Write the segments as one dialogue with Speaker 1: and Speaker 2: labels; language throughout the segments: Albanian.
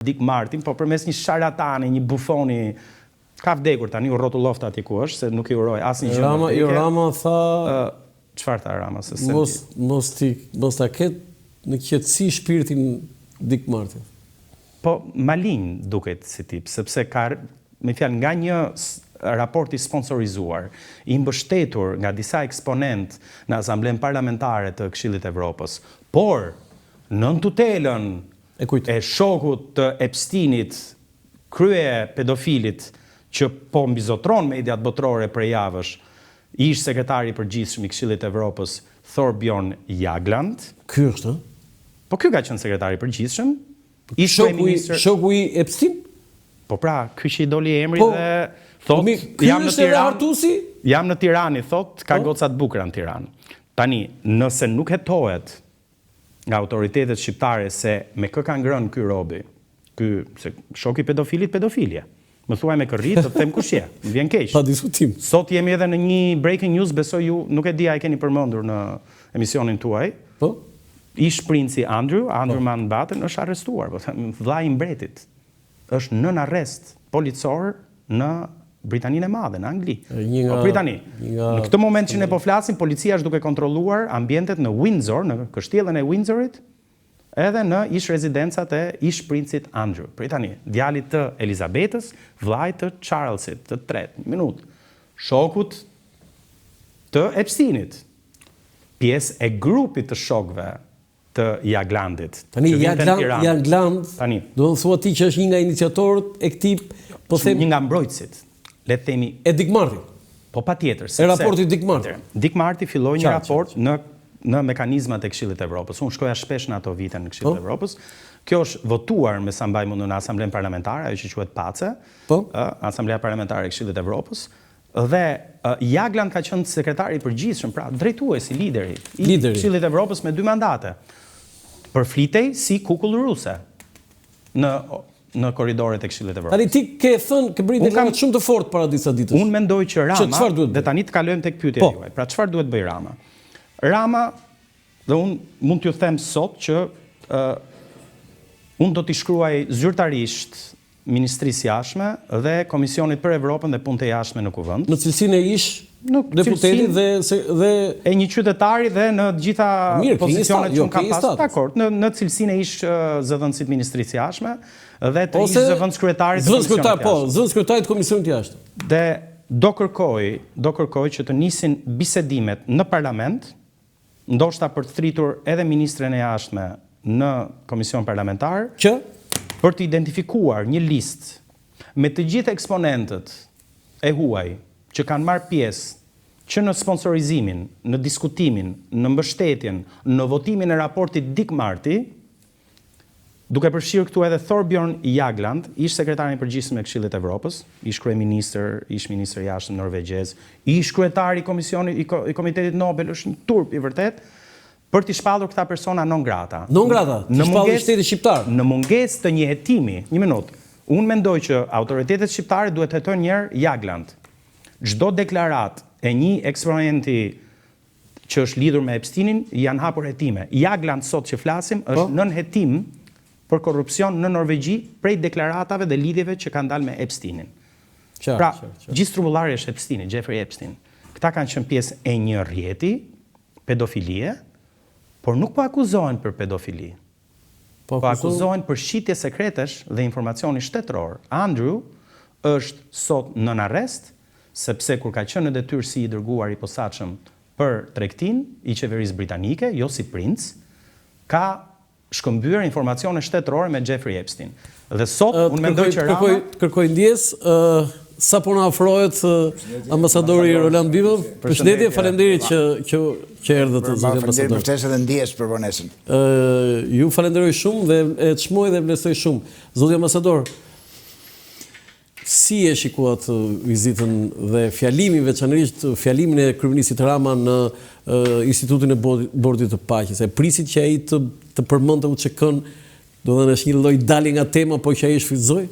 Speaker 1: Dick Martin, po përmes një sharatani, një bufoni, ka vdekur tani, u rrotullofta aty ku është, se nuk i uroj asnjë gjë.
Speaker 2: Rama tha...
Speaker 1: Çfarë tha Rama?
Speaker 2: Mos ta ketë në qetësi shpirtin Dick Martin.
Speaker 1: Po, malin duket si tip, sepse ka, me fjalë, nga një raport i sponsorizuar, i mbështetur nga disa eksponent në Asamblen Parlamentare të Këshillit Evropës, por në tutelën e shokut të Epsteinit, krye pedofilit, që po mbizotron mediat botërore për javësh, ish sekretari i përgjithshëm i Këshillit Evropës, Thorbjørn Jagland.
Speaker 2: Ky është,
Speaker 1: Po ky ka qenë sekretari i përgjithshëm.
Speaker 2: Shoku i Epstein?
Speaker 1: Po pra, ky që i doli emri dhe thot, jam në Tiranë, thot, ka goca të bukura në Tiranë. Tani, nëse nuk hetohet nga autoritetet shqiptare se me kë ka ngrënë ky robi, se shoku i pedofilit pedofilje. Më thuaj me kërrit, të them kush je, më vjen keq.
Speaker 2: Pa diskutim.
Speaker 1: Sot jemi edhe në një breaking news, besoj ju, nuk e di a e keni përmendur në emisionin tuaj.
Speaker 2: Po?
Speaker 1: Ish princi Andrew Mountbatten është arrestuar, vllai i mbretit. Është nën arrest policor në Britaninë e Madhe, në Angli. Britani. Në këtë moment që ne po flasim, policia është duke kontrolluar ambientet në Windsor, në kështjellën e Windsorit, edhe në ish rezidencat e ish princit Andrew. Britani, djalit të Elizabetës, vllait të Charlesit, të tretë, një minutë, shokut të Epsteinit, pjesë e grupit të shokëve të Jaglandit.
Speaker 2: Tani, Jagland, do të thua ti që është një nga iniciatorët e këtij, po them...
Speaker 1: Një nga mbrojtësit, le të themi...
Speaker 2: E Dick Martin?
Speaker 1: Po patjetër.
Speaker 2: E raporti Dick Martin?
Speaker 1: Dick Martin filloi një raport në mekanizmat e Këshillit Evropës. Unë shkoja shpesh në ato vite në Këshillit Evropës. Kjo është votuar me sa mbaj mundun në Asamblen Parlamentare, ajo që quhet PACE, Asamblea Parlamentare e Këshillit Evropës. Dhe Jagland ka qenë sekretari i përgjithshëm, pra drejtuesi, lideri i Këshillit Evropës me 2 mandate. Përflitej si kukull ruse në korridoret e Këshillit Evropës.
Speaker 2: Tani ti ke thënë ke bërë deklarat shumë të fortë para disa ditësh.
Speaker 1: Unë mendoj që Rama, dhe tani të kalojmë tek pyetja juaj. Pra çfarë duhet bëj Rama? Rama, dhe unë mund t'ju them sot që unë do t'i shkruaj zyrtarisht Ministrisë Jashtme dhe Komisionit për Evropën dhe Punët e Jashtme në Kuvend.
Speaker 2: Në cilësinë e ish deputetit dhe
Speaker 1: e një qytetari dhe në gjitha pozicionet që unë kam pasur. Dakor, në cilësinë e ish zëvendësit Ministrisë Jashtme dhe të ish zëvendës kryetarit të Komisionit Jashtëm.
Speaker 2: Po, zëvendës kryetarit të Komisionit Jashtëm.
Speaker 1: Dhe do kërkoj që të nisin bisedimet në parlament, ndoshta për të thritur edhe ministren e jashtme në komision parlamentar, për të identifikuar një listë me të gjithë eksponentët e huaj që kanë marrë pjesë që në sponsorizimin, në diskutimin, në mbështetjen, në votimin e raportit Dick Martin, duke përfshirë këtu edhe Thorbjørn Jagland, ish sekretari i përgjithshëm i Këshillit Evropës, ish kryeministër, ish ministër i jashtëm norvegjez, ish kryetari i Komitetit Nobel, është një turp i vërtet, për t'i shpallur këta persona non grata.
Speaker 2: Non grata? T'i shpallur shteti shqiptar?
Speaker 1: Në mungesë të një hetimi, një minutë, unë mendoj që autoritetet shqiptare duhet hetojnë njerë Jagland. Çdo deklarat e një eksponenti që është lidhur me Epsteinin janë hapur hetime. Jagland sot që flasim është nën hetim për korrupsion në Norvegji prej deklaratave dhe lidhjeve që kanë dalë me Epsteinin. Pra, gjithë trumbullari është Epsteini, Jeffrey Epstein. Këta kanë qenë pjesë e një rrjeti pedofilie, por nuk po akuzohen për pedofili. Po akuzohen për shitje sekretesh dhe informacioni shtetëror. Andrew është sot nën arrest, sepse kur ka qenë në detyrë si i dërguar i posaçëm për tregtin i qeverisë britanike, jo si princ, ka shkëmbyer informacione shtetërore me Jeffrey Epstein. Dhe sot unë mendoj që Rama
Speaker 2: kërkoj ndjes sa po na ofrohet ambasadori Roland Bimov. Përshëndetje, faleminderit që erdhët zoti ambasador.
Speaker 3: Faleminderit për ftesën dhe ndjes për vonesën.
Speaker 2: Ju falenderoj shumë dhe e çmoj dhe vlerësoj shumë. Zoti ambasador, si e shikuat vizitën dhe fjalimin, veçanërisht fjalimin e kryeministit Rama në Institutin e Bordit të Paqes? E prisit që ai të përmendte UÇK-n, do të thënë është një lloj dalje nga tema, po që ai shfrytëzoi?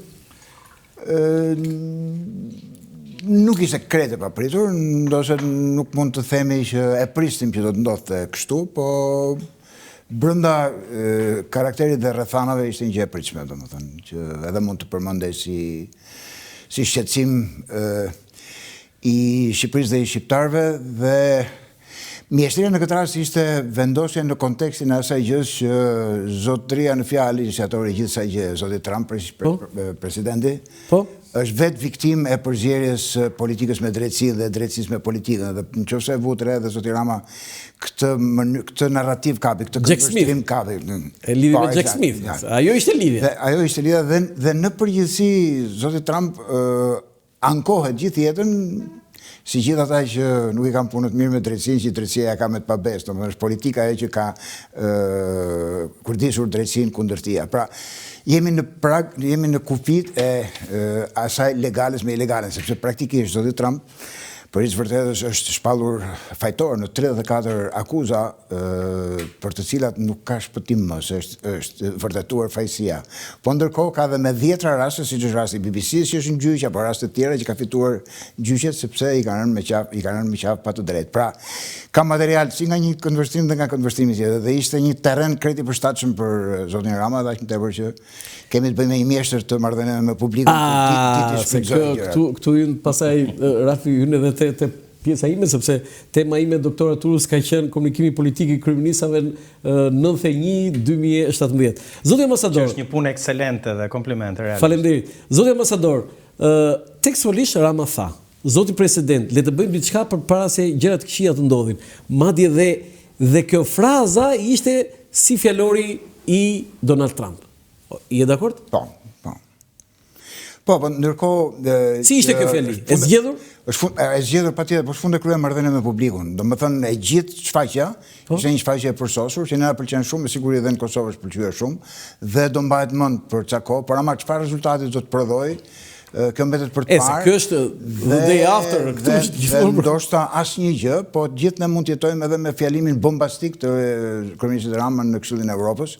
Speaker 3: Nuk ishte krejt e papritur, ndoshta nuk mund të themi që e pristim që do të ndodhte kështu, po brenda karakterit dhe rrethanave ishte një gjë e pritshme, domethënë, që edhe mund të përmendej si shqetësim i Shqipërisë dhe i shqiptarëve, dhe mjeshtria në këtë rast ishte vendosja në kontekstin e asaj gjës që zotëria në fjalë, iniciatori i gjithë kësaj gjë, zoti Trump, presidenti, është vetë viktim e përzierjes politikës me drejtësi dhe drejtësisë me politikën. Dhe nëse e vut re dhe zoti Rama këtë narrativ kapi, këtë kundërshtim kapi.
Speaker 2: E lidhi me Jack Smith. Ajo ishte lidhja.
Speaker 3: Ajo ishte lidhja dhe në përgjithësi zoti Trump ankohet gjithë jetën si gjithë ata që nuk i kam punët mirë me drejtësinë, që drejtësia ja ka me të pabes, domethënë është politika ajo që ka kurdisur drejtësinë kundër tij. Pra, jemi në kufit e asaj legales me ilegalen, sepse praktikisht zoti Trump për i vërtetës është shpallur fajtor në 34 akuza për të cilat nuk ka shpëtim më, se është vërtetuar fajësia. Po ndërkohë ka dhe me 10 raste, siç është rasti BBC-s që është në gjyq, apo raste tjera që ka fituar gjyqet sepse i kanë rënë me qafë pa të drejtë. Pra, ka material si nga një këndvështrim dhe nga këndvështrimi tjetër, dhe ishte një terren krejt i përshtatshëm për zotin Rama, dhe aq më tepër që kemi të bëjmë një mjeshtër të marrëdhënieve me publikun.
Speaker 2: Këtu hyn pasaj Rafi hyn edhe te pjesa ime, sepse tema ime doktora Turus ka qenë komunikimi politik i kryeministrave 91-2017. Zoti ambasador,
Speaker 1: është një punë ekselente dhe komplimente realisht.
Speaker 2: Faleminderit. Zoti ambasador, tekstualisht Rama tha, zoti president, le të bëjmë diçka përpara se gjërat të këqija të ndodhin. Madje dhe kjo fraza ishte si fjalori i Donald Trump. Je dakord?
Speaker 3: Po, ndërkohë...
Speaker 2: Si ishte kjo fjali? E zgjedhur?
Speaker 3: E zgjedhur patjetër, por s'fund e krye marrëdhënie me publikun. Domethënë e gjithë shfaqja, ishte një shfaqje e përsosur, që na pëlqen shumë, me siguri edhe në Kosovë është pëlqyer shumë, dhe do mbahet mend për ca kohë, por ama çfarë rezultati do të prodhoj, kjo mbetet për të parë.
Speaker 2: Ky është the day after, këtu është gjithmonë.
Speaker 3: Ndoshta asnjë gjë, po gjithë ne mund të jetojmë edhe me fjalimin bombastik të kryeministit Rama në Këshillin e Evropës,